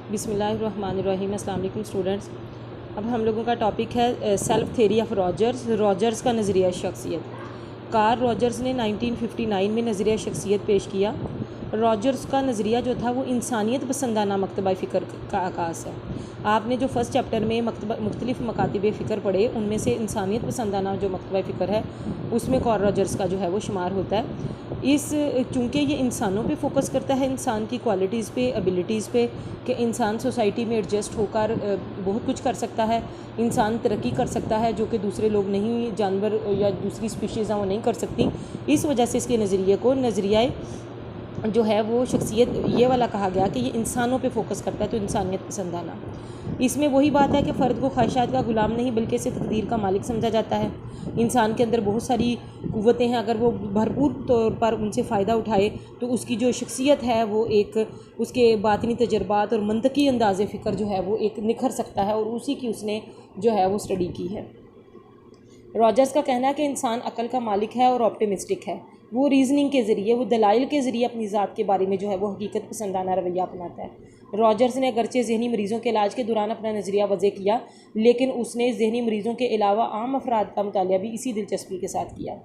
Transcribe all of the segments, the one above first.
बिस्मिल्लाहिर्रहमानिर्रहीम। अस्सलाम वालेकुम स्टूडेंट्स। अब हम लोगों का टॉपिक है सेल्फ थ्योरी ऑफ रॉजर्स का नज़रिया शख्सियत। कार्ल रॉजर्स ने 1959 में नज़रिया शख्सियत पेश किया। रॉजर्स का नज़रिया जो था वो इंसानियत पसंदाना मकतबा फ़िक्र का आकाश है। आपने जो फ़र्स्ट चैप्टर में मुख्तलिफ़ मकातब फ़िक्र पढ़े, उनमें से इंसानियत पसंदाना जो मकतबा फ़िक्र है उसमें कार्ल रॉजर्स का जो है वो शुमार होता है। चूँकि ये इंसानों पे फोकस करता है, इंसान की क्वालिटीज़ पे, एबिलिटीज़ पे, कि इंसान सोसाइटी में एडजस्ट होकर बहुत कुछ कर सकता है, इंसान तरक्की कर सकता है जो कि दूसरे लोग नहीं, जानवर या दूसरी स्पीशीज़ हैं वो नहीं कर सकती। इस वजह से इसके नज़रिए को नज़रिया जो है वो शख्सियत ये वाला कहा गया कि ये इंसानों पे फोकस करता है, तो इंसानियत पसंदाना। इसमें वही बात है कि फ़र्द को ख्वाहिशात का गुलाम नहीं बल्कि इसे तकदीर का मालिक समझा जाता है। इंसान के अंदर बहुत सारी क़ुव्वतें हैं, अगर वो भरपूर तौर पर उनसे फ़ायदा उठाए तो उसकी जो शख्सियत है वो एक, उसके बातिनी तजर्बात और मंतकी अंदाज़े फ़िक्र जो है वो एक निखर सकता है, और उसी की उसने जो है वो स्टडी की है। रॉजर्स का कहना है कि इंसान अकल का मालिक है और ऑप्टिमिस्टिक है। वो रीज़निंग के ज़रिए, वो दलाइल के ज़रिए अपनी ज़ात के बारे में जो है वो हकीकत पसंदाना रवैया अपनाता है। रॉजर्स ने अगरचे ज़हनी मरीज़ों के इलाज के दौरान अपना नज़रिया वज़े किया, लेकिन उसने ज़हनी मरीज़ों के अलावा आम अफराद का मुतालिया भी इसी दिलचस्पी के साथ किया।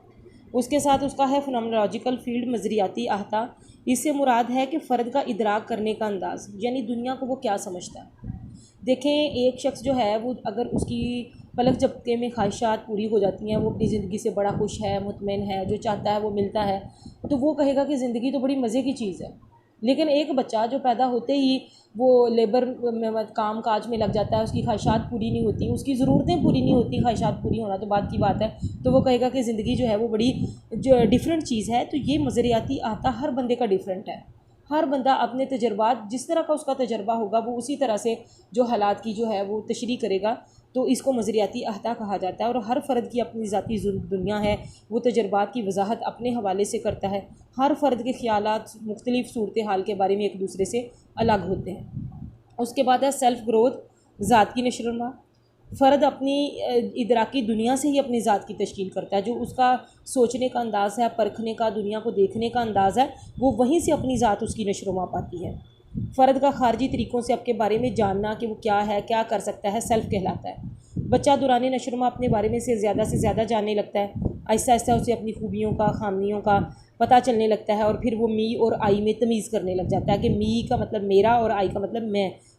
उसके साथ उसका है फ़िनोमेनोलॉजिकल फील्ड नज़रियाती अहता। इससे मुराद है कि फ़र्द का इदराक करने का अंदाज़, यानी दुनिया को वो क्या समझता है। देखें, एक शख्स जो है वो अगर उसकी पलक झपके में ख्वाहिशात पूरी हो जाती हैं, वो अपनी ज़िंदगी से बड़ा खुश है, मुतमईन है, जो चाहता है वो मिलता है, तो वो कहेगा कि ज़िंदगी तो बड़ी मज़े की चीज़ है। लेकिन एक बच्चा जो पैदा होते ही वो लेबर में काम काज में लग जाता है, उसकी ख्वाहिशात पूरी नहीं होती, उसकी ज़रूरतें पूरी नहीं होती, ख्वाहिशात पूरी होना तो बात की बात है, तो वो कहेगा कि ज़िंदगी जो है वो बड़ी जो डिफरेंट चीज़ है। तो ये नज़रियाती आता हर बंदे का डिफरेंट है। हर बंदा अपने तजर्बात, जिस तरह का उसका तजर्बा होगा वो उसी तरह से जो हालात की जो है वो तशरीह करेगा, तो इसको नज़रियाती अहता कहा जाता है। और हर फ़र्द की अपनी ज़ाती दुनिया है, वो तजर्बात की वजाहत अपने हवाले से करता है। हर फ़र्द के ख़यालात मुख्तलिफ़ सूरत हाल के बारे में एक दूसरे से अलग होते हैं। उसके बाद है सेल्फ़ ग्रोथ, ज़ात की नशोनुमा। फ़र्द अपनी इदराकी दुनिया से ही अपनी ज़ात की तश्कील करता है। जो उसका सोचने का अंदाज़ है, परखने का, दुनिया को देखने का अंदाज़ है, वो वहीं से अपनी ज़ात उसकी नशोनुमा पाती है। फ़र्द का खारजी तरीक़ों से आपके बारे में जानना कि वो क्या है, क्या कर सकता है, सेल्फ़ कहलाता है। बच्चा दौरान नशोनुमा अपने बारे में से ज़्यादा जानने लगता है। आहिस्ता आहिस्ता उसे अपनी खूबियों का, खामियों का पता चलने लगता है, और फिर वो मी और आई में तमीज़ करने लग जाता है कि मी का मतलब मेरा और आई का मतलब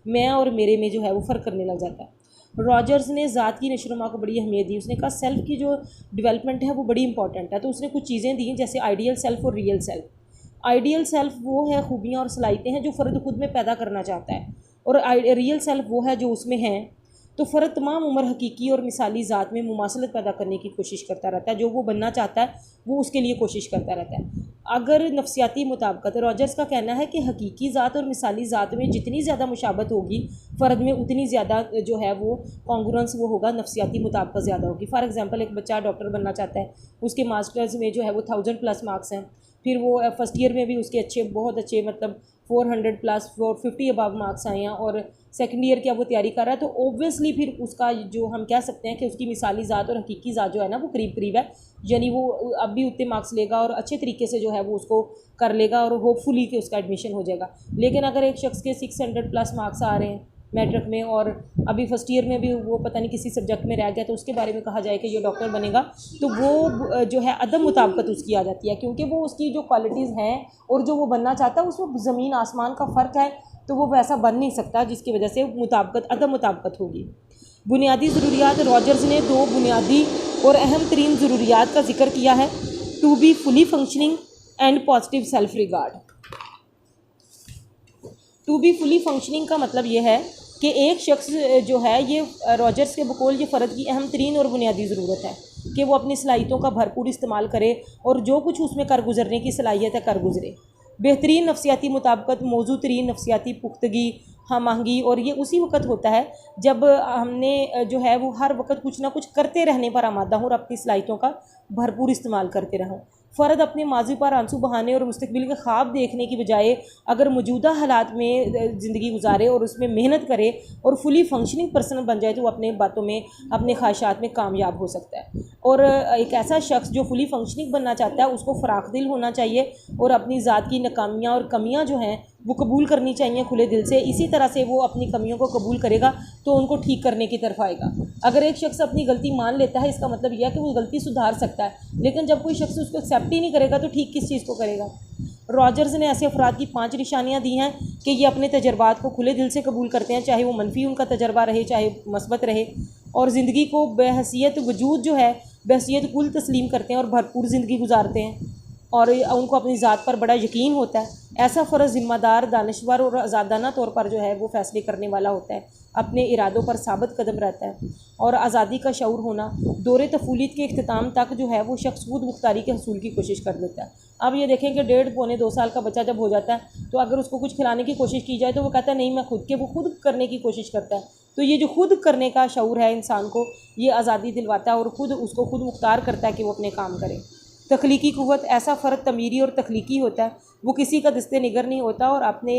मैं और मेरे में जो है वो फ़र्क करने लग जाता है। रॉजर्स ने ज़ात की नशोनुमा को बड़ी अहमियत दी। उसने कहा सेल्फ़ की जो डेवलपमेंट है वो बड़ी इंपॉर्टेंट है। तो उसने कुछ चीज़ें दी, जैसे आइडियल सेल्फ़ और रियल सेल्फ़। आइडियल सेल्फ़ वो है खूबियाँ और सलाहियतें हैं जो फ़र्द खुद में पैदा करना चाहता है, और रियल सेल्फ़ वो है जो उसमें है। तो फ़र्द तमाम उम्र हकीकी और मिसाली ज़ात में मुमासलत पैदा करने की कोशिश करता रहता है। जो वो बनना चाहता है वो उसके लिए कोशिश करता रहता है। अगर नफ्सियाती मुताबिकत, रॉजर्स का कहना है कि हकीकी ज़ात और मिसाली ज़ात में जितनी ज़्यादा मुशाबत होगी फ़र्द में, उतनी ज़्यादा जो है वो कॉन्ग्रुएंस वो होगा, नफ्सियाती मुताबिकत ज़्यादा होगी। फॉर एग्जांपल, एक बच्चा डॉक्टर बनना चाहता है, उसके मास्टर्स में जो है वो 1000+ मार्क्स हैं, फिर वो फर्स्ट ईयर में भी उसके बहुत अच्छे मतलब 400+ 450 अबव मार्क्स आए हैं, और सेकंड ईयर की अब वो तैयारी कर रहा है, तो ओब्वियसली फिर उसका जो हम कह सकते हैं कि उसकी मिसाली ज़ात और हकीकी ज़ात जो है ना वो करीब करीब है, यानी वो अब भी उतने मार्क्स लेगा और अच्छे तरीके से जो है वो उसको कर लेगा, और होपफुली कि उसका एडमिशन हो जाएगा। लेकिन अगर एक शख्स के 600+ मार्क्स आ रहे हैं मैट्रिक में, और अभी फर्स्ट ईयर में भी वो पता नहीं किसी सब्जेक्ट में रह गया, तो उसके बारे में कहा जाए कि ये डॉक्टर बनेगा, तो वो जो है अदम मुताबिकत उसकी आ जाती है, क्योंकि वो उसकी जो क्वालिटीज़ हैं और जो वो बनना चाहता है उसमें ज़मीन आसमान का फ़र्क है, तो वो वैसा बन नहीं सकता, जिसकी वजह से अदम मुताबिकत होगी। बुनियादी ज़रूरियात, रॉजर्स ने 2 बुनियादी और अहम तरीन ज़रूरियात का जिक्र किया है: to be fully functioning and positive self regard. To be fully functioning का मतलब ये है कि एक शख्स जो है, ये रॉजर्स के बकौल ये फ़र्द की अहम तरीन और बुनियादी ज़रूरत है कि वो अपनी सलाहियतों का भरपूर इस्तेमाल करे, और जो कुछ उसमें कर गुजरने की सलाहियत है कर गुजरे। बेहतरीन नफ्सियाती मुताबिकत, मौजू तरीन नफ्सियाती पुख्तगी, हम आहंगी, और ये उसी वक्त होता है जब हमने जो है वो हर वक्त कुछ ना कुछ करते रहने पर आमादा हूँ और अपनी सलाहियतों का भरपूर इस्तेमाल करते रहूँ। फ़र्द अपने माजी पर आंसू बहाने और मुस्तकबिल के ख्वाब देखने की बजाय अगर मौजूदा हालात में ज़िंदगी गुजारे और उसमें मेहनत करे और फुली फंक्शनिंग पर्सन बन जाए, तो वो अपने बातों में, अपने ख्वाहिशात में कामयाब हो सकता है। और एक ऐसा शख्स जो फुली फंक्शनिंग बनना चाहता है उसको फ़राख दिल होना चाहिए, और अपनी ज़ात की नाकामियाँ और कमियाँ जो हैं वो कबूल करनी चाहिए खुले दिल से। इसी तरह से वो अपनी कमियों को कबूल करेगा तो उनको ठीक करने की तरफ आएगा। अगर एक शख्स अपनी गलती मान लेता है, इसका मतलब यह है कि वो गलती सुधार सकता है, लेकिन जब कोई शख्स उसको एक्सेप्ट ही नहीं करेगा तो ठीक किस चीज़ को करेगा। रॉजर्स ने ऐसे अफराद की 5 निशानियाँ दी हैं कि ये अपने तजर्बात को खुले दिल से कबूल करते हैं, चाहे वो मनफी उनका तजर्बा रहे चाहे मस्बत रहे, और ज़िंदगी को बेहसियत वजूद जो है बेहसियत कुल तस्लीम करते हैं और भरपूर ज़िंदगी गुजारते हैं, और उनको अपनी ज़ात पर बड़ा यकीन होता है। ऐसा फ़र्ज़ ज़िम्मेदार, दानिशवर और आज़ादाना तौर पर जो है वो फ़ैसले करने वाला होता है, अपने इरादों पर साबित कदम रहता है, और आज़ादी का शऊर होना। दौरे तफूलीत के इख्तिताम तक जो है वो शख्स खुद मुख्तारी के हसूल की कोशिश कर लेता है। अब ये देखें कि 1.5-2 साल का बच्चा जब हो जाता है तो अगर उसको कुछ खिलाने की कोशिश की जाए तो वो कहता है नहीं मैं खुद के, वो खुद करने की कोशिश करता है। तो ये जो खुद करने का शऊर है इंसान को, ये आज़ादी दिलवाता है और ख़ुद उसको खुद मुख्तार करता है कि वो अपने काम करे। तख्लीकी क़ुव्वत, ऐसा फ़र्द तमीरी और तख्लीकी होता है, वो किसी का दस्ते निगर नहीं होता और अपने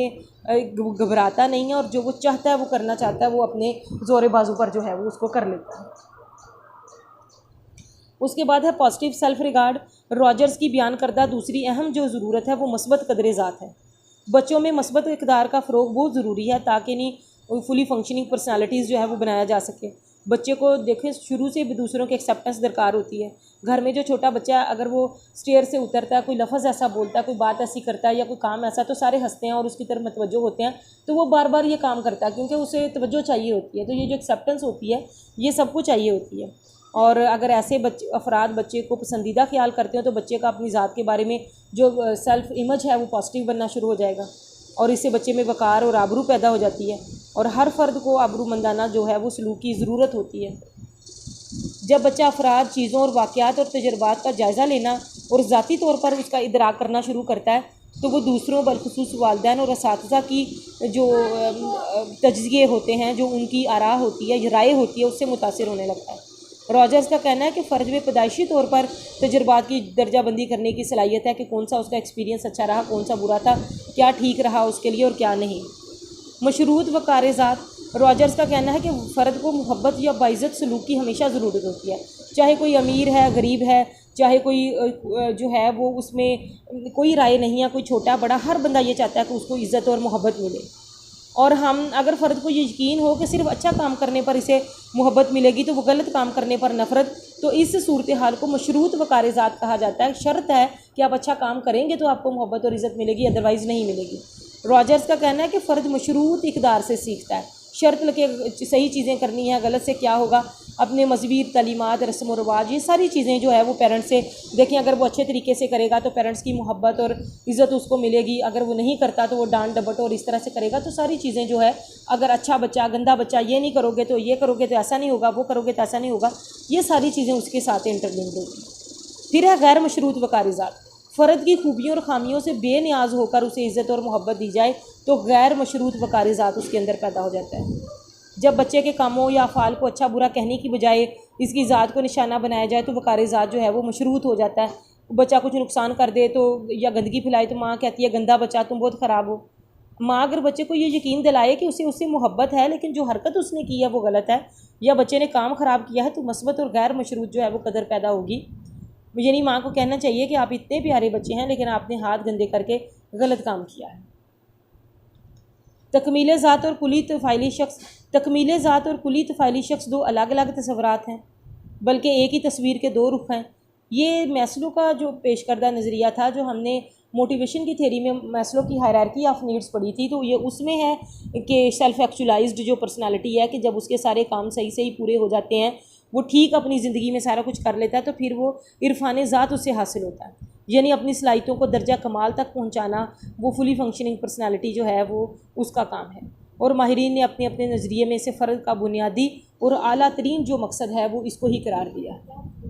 घबराता नहीं है, और जो वो चाहता है वो करना चाहता है, वो अपने ज़ोर बाजू पर जो है वो उसको कर लेता है। उसके बाद है पॉजिटिव सेल्फ रिगार्ड। रॉजर्स की बयान करदा दूसरी अहम जो ज़रूरत है वो मस्बत कदर ज़ात है। बच्चों में मस्बत इक़दार का फ़रोग़ बहुत ज़रूरी है ताकि नहीं फुली फंक्शनिंग पर्सनालिटीज़ जो है वो बनाया जा सके। बच्चे को देखें शुरू से भी दूसरों की एक्सेप्टेंस दरकार होती है। घर में जो छोटा बच्चा अगर वो स्टेयर से उतरता है, कोई लफ्ज़ ऐसा बोलता है, कोई बात ऐसी करता है या कोई काम ऐसा, तो सारे हंसते हैं और उसकी तरफ मतवज्जो होते हैं, तो वो बार बार ये काम करता है क्योंकि उसे तवज्जो चाहिए होती है। तो ये जो एक्सेप्टेंस होती है ये सबको चाहिए होती है। और अगर ऐसे अफराद बच्चे को पसंदीदा ख्याल करते हैं तो बच्चे का अपनी ज़ात के बारे में जो सेल्फ इमेज है वो पॉजिटिव बनना शुरू हो जाएगा, और इससे बच्चे में वक़ार और आबरू पैदा हो जाती है। और हर फ़र्द को आबरूमंदाना जो है वो सलूक की ज़रूरत होती है। जब बच्चा अफराद, चीज़ों और वाक़यात और तजर्बात का जायज़ा लेना और ज़ाती तौर पर उसका इदराक करना शुरू करता है तो वो दूसरों बलखुसूस वालिदैन और असातिज़ा की जो तजज़िये होते हैं, जो उनकी आरा होती है, राय होती है, उससे मुतासिर होने लगता है। रॉजर्स का कहना है कि फ़र्द में पैदाइशी तौर पर तजर्बात की दर्जाबंदी करने की सलाहियत है कि कौन सा उसका एक्सपीरियंस अच्छा रहा, कौन सा बुरा था, क्या ठीक रहा उसके लिए और क्या नहीं। मशरूत व कारज़ात। रॉजर्स का कहना है कि फ़र्द को मोहब्बत या बाइज़्ज़त सलूक की हमेशा ज़रूरत होती है, चाहे कोई अमीर है, गरीब है, चाहे कोई जो है वो उसमें कोई राय नहीं है, कोई छोटा बड़ा, हर बंदा ये चाहता है कि उसको इज़्ज़त और मोहब्बत मिले। और हम अगर फ़र्द को ये यकीन हो कि सिर्फ अच्छा काम करने पर इसे मोहब्बत मिलेगी तो वो गलत काम करने पर नफ़रत, तो इस सूरत हाल को मशरूत व कारज़ात कहा जाता है। शर्त है कि आप अच्छा काम करेंगे तो आपको मोहब्बत और इज़्ज़त मिलेगी, अदरवाइज़ नहीं मिलेगी। रॉजर्स का कहना है कि फ़र्द मशरूत इक़दार से सीखता है, शर्त लगे सही चीज़ें करनी है, गलत से क्या होगा, अपने मज़हबी तालीमात, रस्म व रवाज, ये सारी चीज़ें जो है वो पेरेंट्स से देखें। अगर वो अच्छे तरीके से करेगा तो पेरेंट्स की मोहब्बत और इज़्ज़त उसको मिलेगी, अगर वो नहीं करता तो वो डांट डपट और इस तरह से करेगा। तो सारी चीज़ें जो है, अगर अच्छा बच्चा, गंदा बच्चा, ये नहीं करोगे तो ये करोगे तो ऐसा नहीं होगा, वो करोगे तो ऐसा नहीं होगा, ये सारी चीज़ें उसके साथ इंटरलिंक्ड होगी। फिर है गैर मशरूत व कारज़ात। फ़र्द की खूबियों और ख़ामियों से बेनियाज होकर उसे इज़्ज़त और मोहब्बत दी जाए तो गैर मशरूत व कारज़ात उसके अंदर पैदा हो जाता है। जब बच्चे के कामों या अफ़ाल को अच्छा बुरा कहने की बजाय इसकी ज़ात को निशाना बनाया जाए तो वक़ार ज़ात जो है वो मशरूत हो जाता है। बच्चा कुछ नुकसान कर दे तो या गंदगी फैलाए तो माँ कहती है गंदा बच्चा, तुम बहुत ख़राब हो। माँ अगर बच्चे को ये यकीन दिलाए कि उसे उससे मोहब्बत है लेकिन जो हरकत उसने की है वो गलत है, या बच्चे ने काम ख़राब किया है, तो मस्बत और गैर मशरूत जो है वो कदर पैदा होगी। यानी माँ को कहना चाहिए कि आप इतने प्यारे बच्चे हैं लेकिन आपने हाथ गंदे करके गलत काम किया है। तकमील ज़ात और कुली तफ़ाइली शख्स। तकमील ज़ात और कुली तफ़ाइली शख्स दो अलग अलग तस्वुरात हैं, बल्कि एक ही तस्वीर के दो रुख हैं। ये मैस्लो का जो पेश करदा नज़रिया था, जो हमने मोटिवेशन की थ्योरी में मैस्लो की हायरार्की ऑफ नीड्स पढ़ी थी, तो ये उसमें है कि सेल्फ एक्चुअलाइज्ड जो पर्सनालिटी है कि जब उसके सारे काम सही सही पूरे हो जाते हैं, वो ठीक अपनी ज़िंदगी में सारा कुछ कर लेता है, तो फिर वो इरफान ज़ात उससे हासिल होता है। यानी अपनी सलाहियतों को दर्जा कमाल तक पहुंचाना, वो फुली फंक्शनिंग पर्सनालिटी जो है वो उसका काम है। और माहिरीन ने अपने अपने नज़रिए में से फ़र्द का बुनियादी और आला तरीन जो मकसद है वो इसको ही करार दिया है।